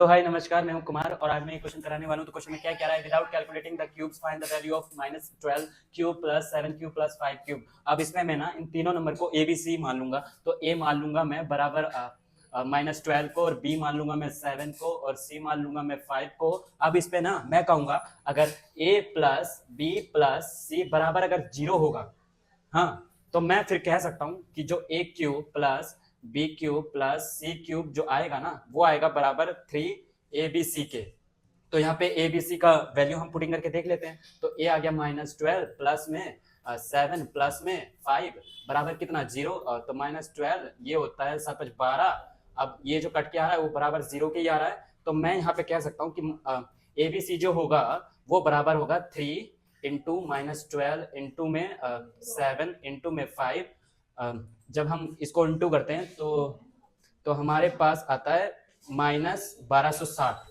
तो हाय नमस्कार, मैं हूं कुमार और आज मैं एक क्वेश्चन कराने वाला हूं। तो क्वेश्चन में क्या कह रहा है, without calculating the cubes find the value of -12 cube plus 7 cube plus 5 cube. अब इसमें मैं ना इन तीनों नंबर को ए बी सी मान लूंगा। तो ए मान लूंगा मैं बराबर -12 को, और बी मान लूंगा मैं 7 को, और सी मान लूंगा मैं 5 को। अब इस पे ना मैं कहूंगा अगर ए प्लस बी प्लस सी बराबर अगर 0 होगा, हाँ, तो मैं फिर कह सकता हूं कि जो A cube plus B cube plus C cube जो आएगा ना, वो आएगा बराबर 3 के। तो यहाँ पे ए बी सी का वैल्यू हम पुटिंग करके देख लेते हैं। तो ए आ गया -12 प्लस में 7 प्लस में 5 बराबर कितना 0। तो -12 ये होता है 7 12। अब ये जो कट के आ रहा है वो बराबर 0 के ही आ रहा है। तो मैं यहाँ पे कह सकता हूँ कि ए बी सी जो होगा वो बराबर होगा 3 इंटू -12 इंटू में 7 इंटू में 5। जब हम इसको इंटू करते हैं तो हमारे पास आता है -1260।